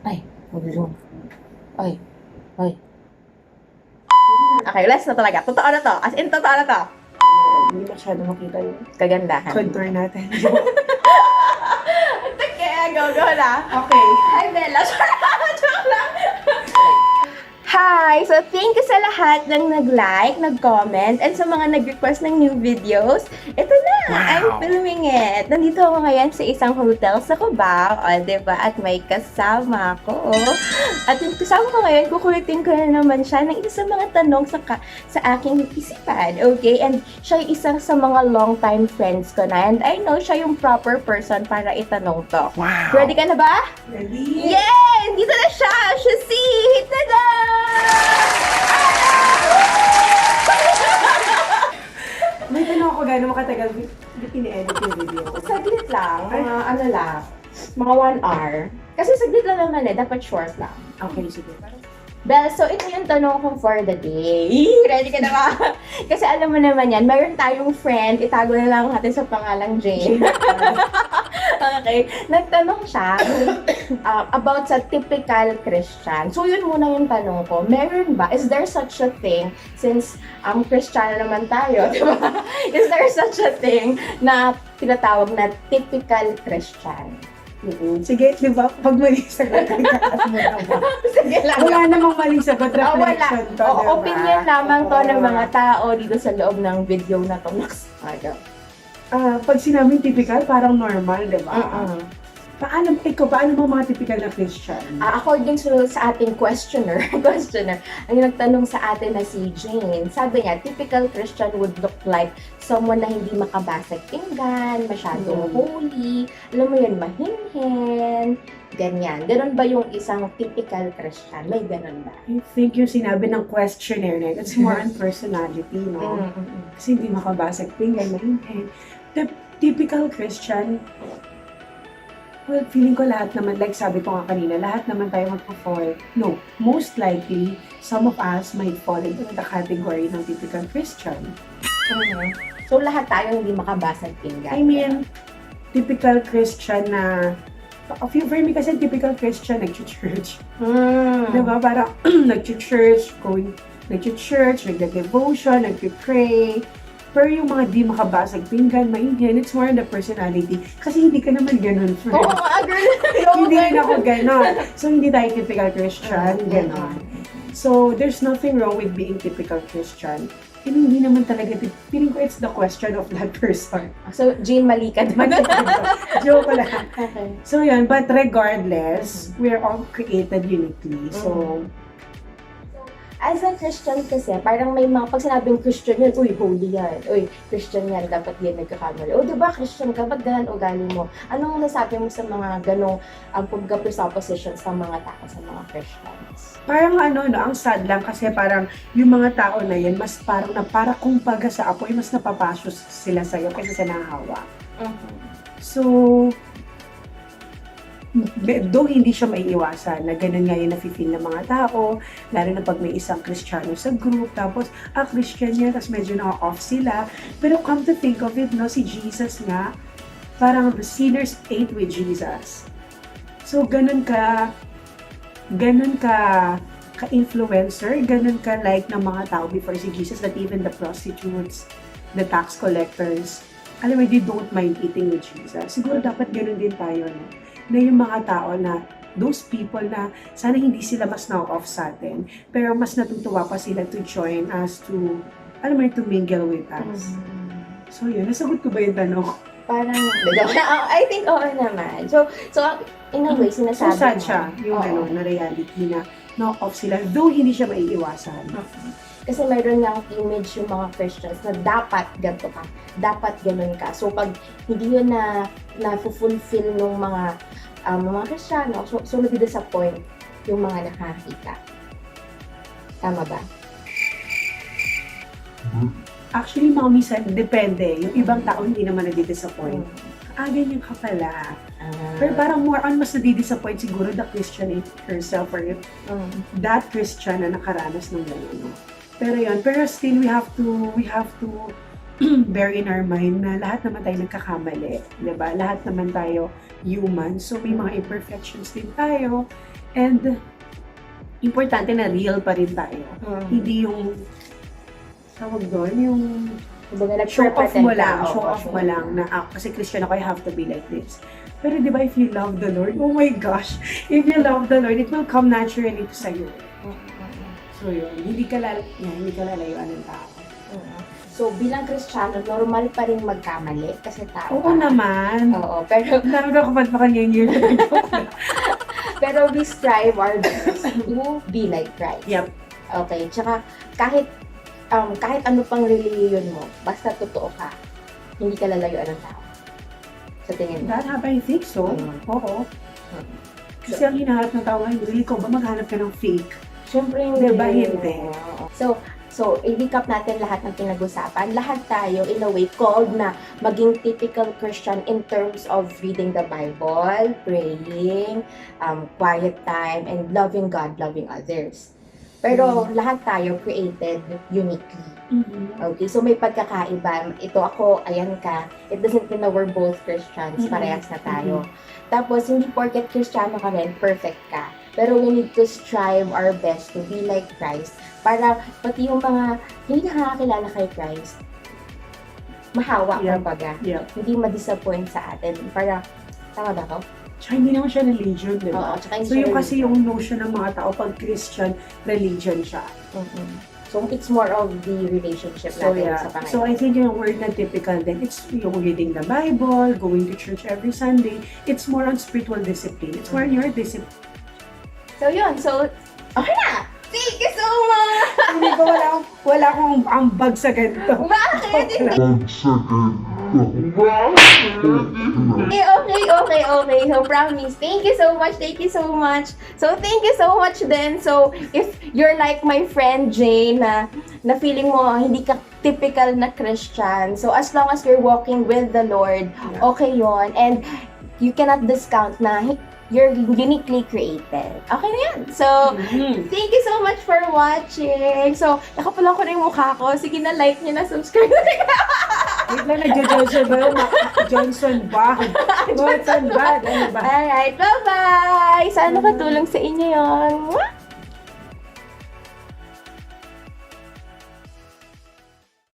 Ay, mag-zoom. Ay, ay. Okay, last na talaga. Totoo na to. As in, totoo na to. Hindi masyado makita yung Kagandahan. contour natin. Okay, go na. Okay. Hi, Bella. Joke lang. Hi! So, thank you sa lahat ng nag-like, nag-comment, and sa mga nag-request ng new videos. Ito na! I'm filming it! Nandito ako ngayon sa isang hotel sa Cubao, diba? At may kasama ko. At yung kasama ko ngayon, kukulitin ko na naman siya ng isa sa mga tanong sa aking isipan, okay? And siya yung isang sa mga long-time friends ko na. And I know siya yung proper person para itanong to. Wow! Ready ka na ba? Ready? Yay! Dito na siya! Shasi! Tada! May tanong ako gano'n makatagal ini-edit yung video. Saglit lang. Ano lang. Mga 1 hour. Kasi saglit lang naman dapat short lang. Okay, sige. Bel, so ito yung tanong ko for the day. Ready ka na ba? Kasi alam mo naman yan, mayroon tayong friend, itago na lang natin sa pangalang Jane. Okay. Nagtanong siya about sa typical Christian. So yun muna yung tanong ko. Meron ba? Is there such a thing? Since Christian naman tayo, di ba? Is there such a thing na tinatawag na typical Christian? Sige, di ba? Pag maling sagot, ikakas mo naman. Sige lang. Wala namang maling sagot, reflection to, O, diba? opinion lamang to ng mga tao dito sa loob ng video na to. Pag sinabing typical, parang normal, di ba? Paano mo mga typical na Christian? According sa ating questioner, ang nagtanong sa atin na si Jane, sabi niya, typical Christian would look like someone na hindi makabasag pinggan, masyadong holy, alam mo yun, mahinhin, ganyan. Ganon ba yung isang typical Christian? May ganon ba? I think yung sinabi ng questionnaire na, it's more on personality, no? Kasi hindi makabasag pinggan, mahinhin. The typical Christian, well, feeling ko lahat naman, like sabi ko nga kanina, lahat naman tayo magpa-fall. No, most likely, some of us might fall into the category ng typical Christian. So, lahat tayo hindi makabasag pinggan. I mean, typical Christian na, for me kasi typical Christian, nag-church. Diba? Parang nag-church, nag-devotion, nag-pray. Pero yung mga di makabasag pinggan, maingin, it's more on the personality. Kasi hindi ka naman ganun, friend. Oo, agree. Hindi rin ako ganun. So, hindi tayo typical Christian, ganun. So, there's nothing wrong with being typical Christian. And hindi naman talaga, feeling ko it's the question of that person. So, Jean, mali ka doon. Joke lang. Okay. So, yun. But regardless, we're all created uniquely. So, as a Christian kasi, parang may mga, pag sinabing Christian yan, uy, holy yan. Uy, Christian yan, dapat yan nagkakamali. O, diba, Christian ka, ba't ganun ugali mo? Anong nasabi mo sa mga ganong pagka-presuppositions ng mga tao sa mga Christians? parang ang sad lang kasi parang yung mga tao na yan, mas parang para kumbaga sa apoy, mas napapasyo sila sa'yo kaysa sa nahawa. So, though hindi siya maiiwasan na ganun nga yung nafe-feel ng mga tao, lalo na pag may isang Kristiyano sa group, tapos, Christian yan, tapos medyo na-off sila. Pero come to think of it, no, si Jesus nga, parang sinners ate with Jesus. So, ganun ka-influencer, ganun ka like ng mga tao before si Jesus, that even the prostitutes, the tax collectors, alam mo, they don't mind eating with Jesus. Siguro dapat ganun din tayo, no? Na yung mga tao na, those people na sana hindi sila mas na-off sa atin, pero mas natutuwa pa sila to join us to, alam mo, to mingle with us. So yun, nasagot ko ba yung tanong? Parang, I think oo naman. So in a way, sinasabi So sad siya, yung na reality na na-off sila, though hindi siya maiiwasan. Kasi mayroon ng image yung mga Christians na dapat ganito ka, dapat ganun ka. So pag hindi yun na-fulfill ng mga Kristiyano, so nadi-disappoint yung mga nakakita. Tama ba? Actually, mga minsan, depende. Yung ibang tao hindi naman nadi-disappoint. Ganyan ka pala. Pero parang more on mas nadi-disappoint siguro the Christian herself or that Christian na nakaranas ng gano'n. Pero yun, pero still we have to bear in our mind na lahat naman tayo nagkakamali, 'di ba? Lahat naman tayo human. So may mga imperfections din tayo. And importante na real pa rin tayo. Hindi yung tawag doon, yung show off mo lang, na kasi Christian ako, I have to be like this. Pero di ba, if you love the Lord, oh my gosh, if you love the Lord, it will come naturally to sa'yo. So yun, hindi ka lalayuan ng tao. So, bilang Kristiyano, normal pa rin magkamali kasi tao. Oo naman. Oo, pero dami na kapag pa kanya yun. pero we strive our best to be like Christ. Yep. Okay, tsaka kahit ano pang religion mo, basta totoo ka, hindi ka lalayuan ng tao. Sa tingin mo? That I think so. Oo. Kasi ang hinahanap ng tao ngayon, really ko ba maghanap ka ng fake? Siyempre hindi. Diba hindi? So, i-recap natin lahat ng pinag-usapan. Lahat tayo, in a way, called na maging typical Christian in terms of reading the Bible, praying, quiet time, and loving God, loving others. Pero lahat tayo created uniquely. Okay, so may pagkakaiba. Ito ako, ayan ka. It doesn't mean na we're both Christians. Parehas na tayo. Tapos, hindi porket Kristiyano ka rin, perfect ka. Pero we need to strive our best to be like Christ para pati yung mga hindi nakakakilala kay Christ, mahawa kumbaga. Hindi ma-disappoint sa atin. Para, tama ba ko? Tsaka hindi naman siya religion, di ba? So yung kasi yung notion ng mga tao pag Christian, religion siya. So it's more of the relationship natin sa Panginoon. So I think yung word na typical din, it's yung reading the Bible, going to church every Sunday. It's more on spiritual discipline. It's more on your discipline. So yun, so okay na! Thank you so much! Hindi ko wala akong ambag sa ganito. Bakit? Okay. So promise. Thank you so much. So thank you so much then. So if you're like my friend Jane na feeling mo hindi ka typical na Christian, so as long as you're walking with the Lord, okay yon. And you cannot discount na you're uniquely created. Okay na yan. So, thank you so much for watching. So, nakapulang ko na yung mukha ko. Sige na, like nyo na, subscribe na. Wait lang, nagjo-Johnson ba? Johnson ba? Johnson ba? Ano ba? Alright, bye-bye! Sana makatulong sa inyo yun.